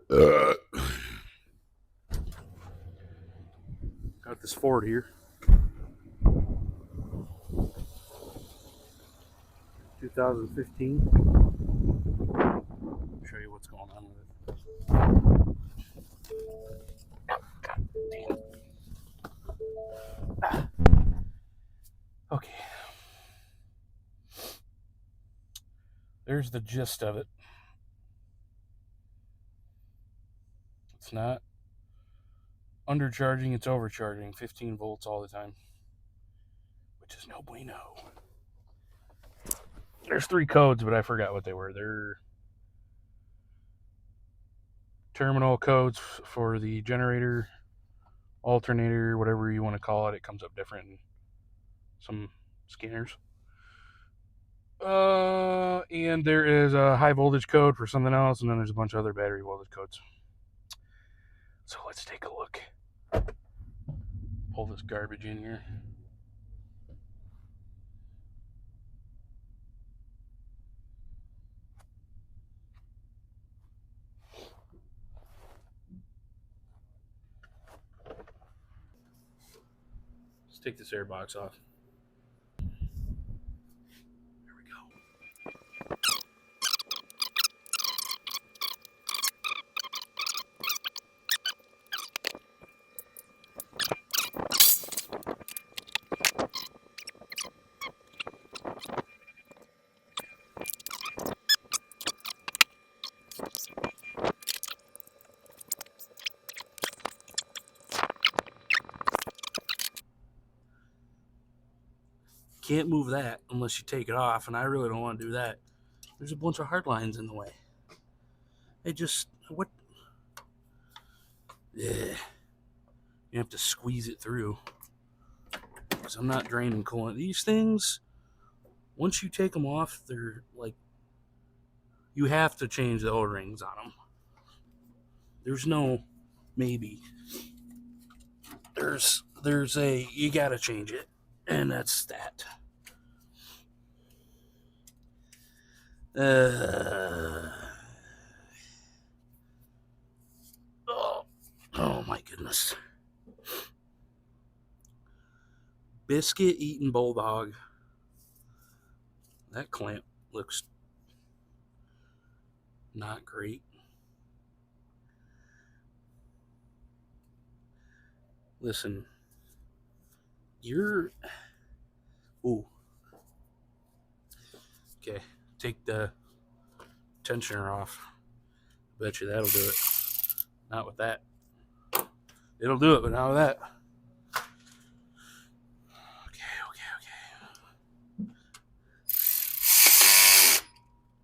Got this Ford here, 2015. Show you what's going on with it. God damn. Okay. There's the gist of it. It's not undercharging, it's overcharging. 15 volts all the time, which is no bueno. There's 3 codes, but I forgot what they were. They're terminal codes for the generator, alternator, whatever you want to call it. It comes up different in some scanners. And there is a high voltage code for something else, and then there's a bunch of other battery voltage codes. So let's take a look. Pull this garbage in here. Let's take this air box off. There we go. Can't move that unless you take it off, and I really don't want to do that. There's a bunch of hard lines in the way. It just, what? Yeah. You have to squeeze it through. Because I'm not draining coolant. These things, once you take them off, they're like, you have to change the O-rings on them. There's no maybe. There's a, you gotta change it. And that's that. Oh my goodness. Biscuit eating bulldog. That clamp looks not great. Listen, you're. Ooh. Okay, take the tensioner off. Bet you that'll do it. Not with that. It'll do it, but not with that. Okay.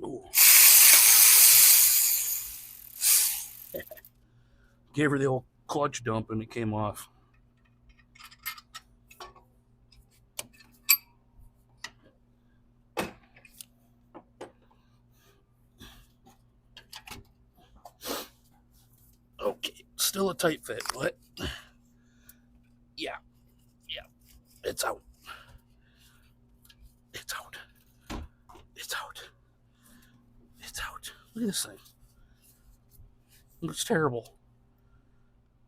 Ooh. Gave her the old clutch dump and it came off. Okay, still a tight fit, but yeah, it's out. It's out. It's out. It's out. Look at this thing. It looks terrible.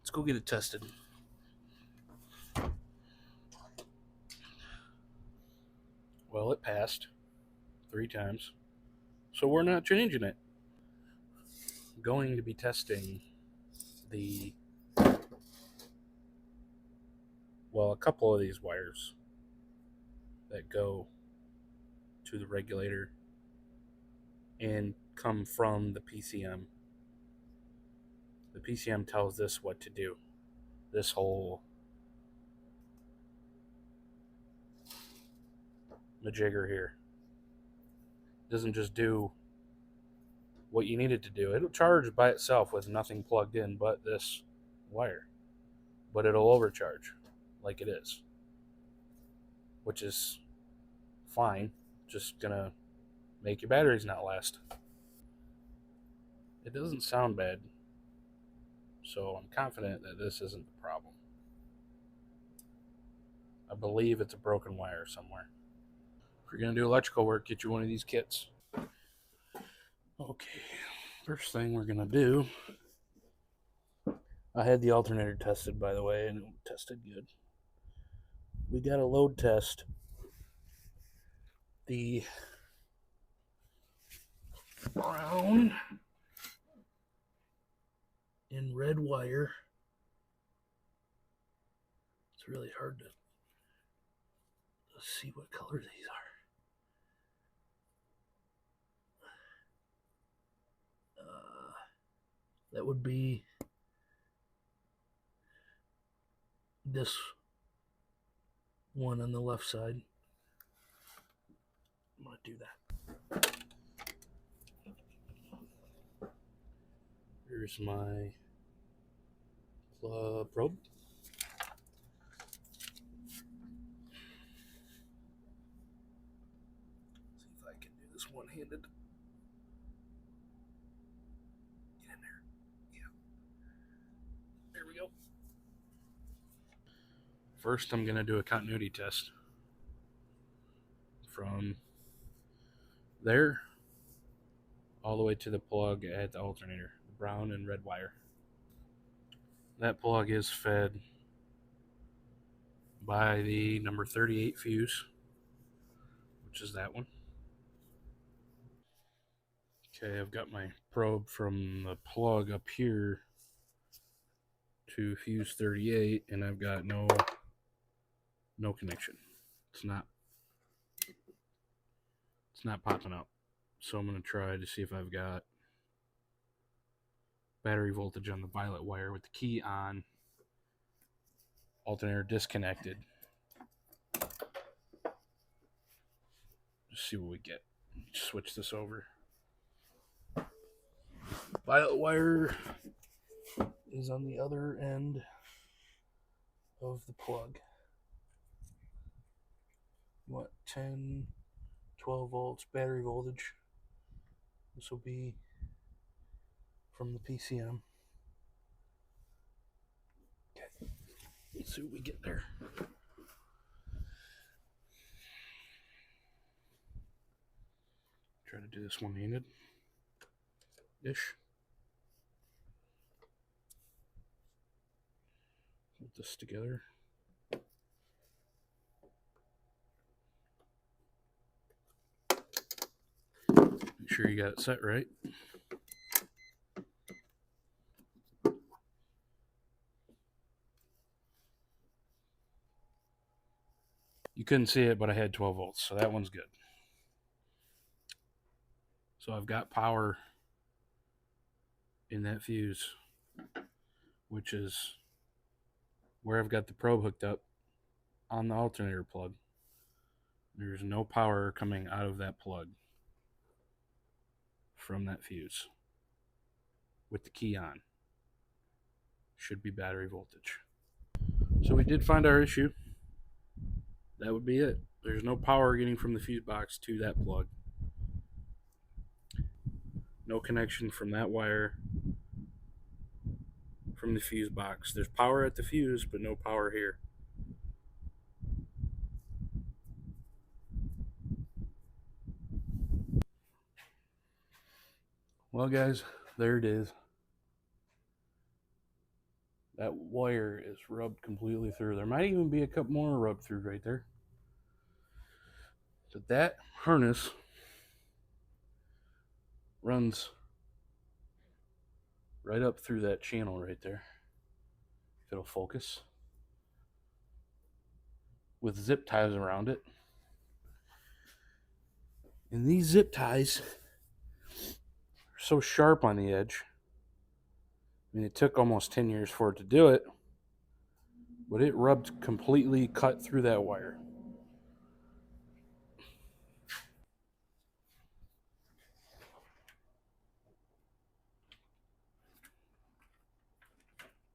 Let's go get it tested. Well, it passed 3 times, so we're not changing it. I'm going to be testing a couple of these wires that go to the regulator and come from the PCM. The PCM tells this what to do. This whole majigger here doesn't just do what you need it to do. It'll charge by itself with nothing plugged in but this wire, but it'll overcharge like it is, which is fine. Just gonna make your batteries not last. It doesn't sound bad, so I'm confident that this isn't the problem. I believe it's a broken wire somewhere. If you're gonna do electrical work, get you one of these kits. Okay, first thing we're gonna do I had the alternator tested, by the way, and it tested good. We got a load test. The brown and red wire. It's really hard to see what color these are. That would be this one on the left side. I'm going to do that. Here's my probe. See if I can do this one-handed. Get in there. Yeah. There we go. First, I'm going to do a continuity test from there all the way to the plug at the alternator, the brown and red wire. That plug is fed by the number 38 fuse, which is that one. Okay, I've got my probe from the plug up here to fuse 38, and I've got no connection. It's not popping up. So I'm going to try to see if I've got battery voltage on the violet wire with the key on, alternator disconnected. Just see what we get. Switch this over. Violet wire is on the other end of the plug. You want 10, 12 volts battery voltage. This will be from the PCM. Okay, let's see what we get there. Try to do this one-handed ish. Put this together. Make sure you got it set right. You couldn't see it, but I had 12 volts, so that one's good. So I've got power in that fuse, which is where I've got the probe hooked up on the alternator plug. There's no power coming out of that plug from that fuse with the key on. Should be battery voltage. So we did find our issue. That would be it. There's no power getting from the fuse box to that plug. No connection from that wire from the fuse box. There's power at the fuse, but no power here. Well, guys, there it is. That wire is rubbed completely through. There might even be a couple more rubbed through right there. So that harness runs right up through that channel right there. If it'll focus. With zip ties around it. And these zip ties are so sharp on the edge. I mean, it took almost 10 years for it to do it, but it rubbed completely cut through that wire.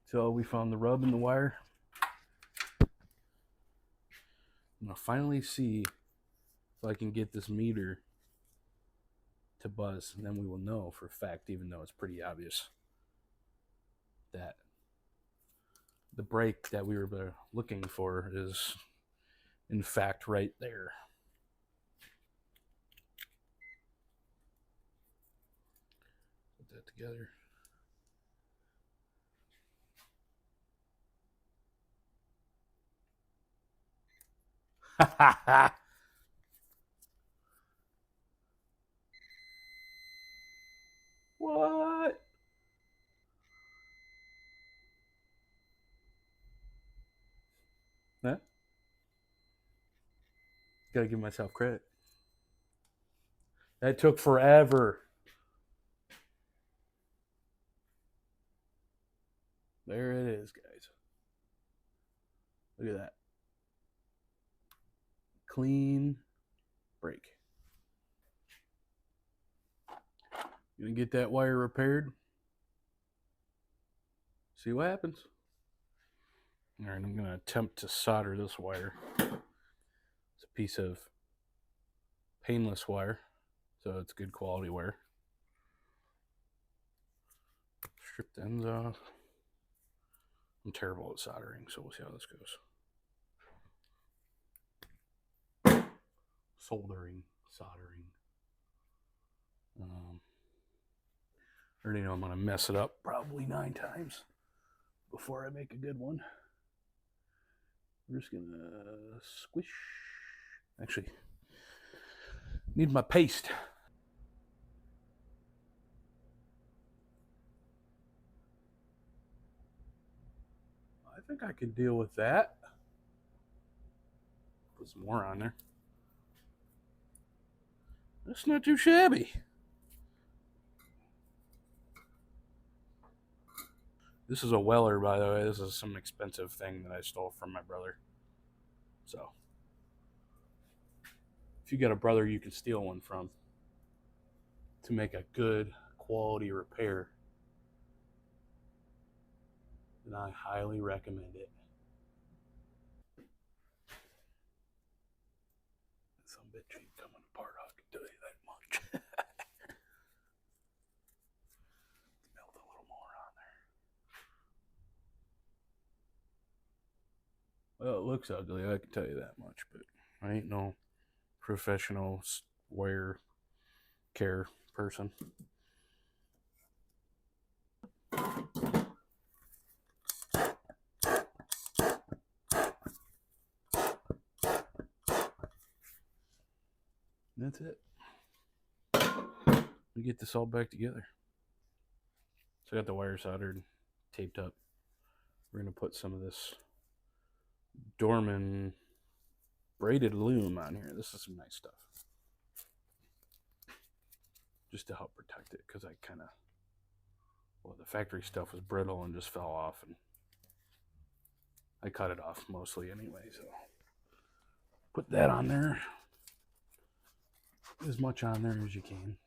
So we found the rub in the wire. I'm going to finally see if I can get this meter to buzz, and then we will know for a fact, even though it's pretty obvious, that the break that we were looking for is in fact right there. Put that together. What? Huh? Gotta give myself credit. That took forever. There it is, guys. Look at that. Clean break. Gonna get that wire repaired. See what happens. All right, I'm gonna attempt to solder this wire. It's a piece of painless wire, so it's good quality wire. Strip the ends off. I'm terrible at soldering, so we'll see how this goes. Soldering. I already know I'm gonna mess it up probably 9 times before I make a good one. We're just gonna squish. Actually, need my paste. I think I can deal with that. Put some more on there. That's not too shabby. This is a Weller, by the way. This is some expensive thing that I stole from my brother. So, if you got a brother you can steal one from to make a good quality repair, then I highly recommend it. Some bitch ain't coming apart, I can tell you that much. Melt a little more on there. Well, it looks ugly, I can tell you that much, but I ain't no professional wire care person. That's it. We get this all back together. So I got the wire soldered, taped up. We're going to put some of this Dorman braided loom on here. This is some nice stuff. Just to help protect it, because I kind of, well, the factory stuff was brittle and just fell off, and I cut it off mostly anyway, so put that on there. As much on there as you can.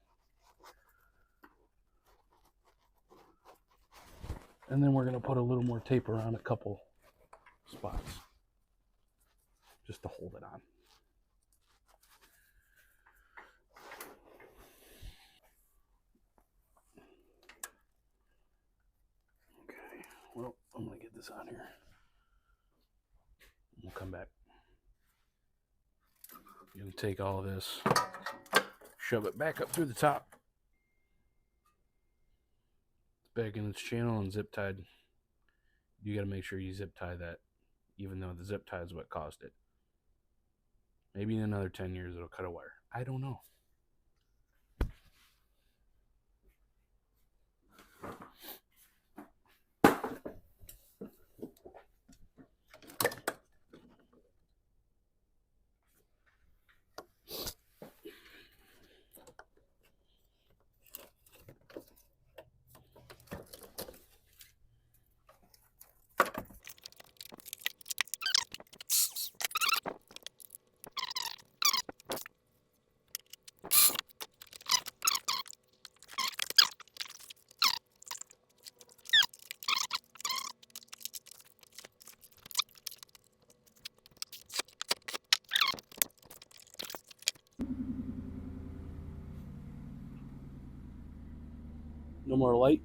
And then we're going to put a little more tape around a couple spots just to hold it on. Okay, well, I'm going to get this on here. We'll come back. You can take all of this, shove it back up through the top. It's back in its channel and zip tied. You got to make sure you zip tie that, even though the zip tie is what caused it. Maybe in another 10 years it'll cut a wire. I don't know. No more light.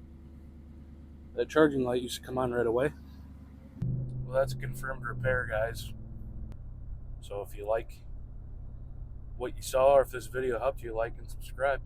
That charging light used to come on right away. Well, that's a confirmed repair, guys. So if you like what you saw, or if this video helped you, like and subscribe.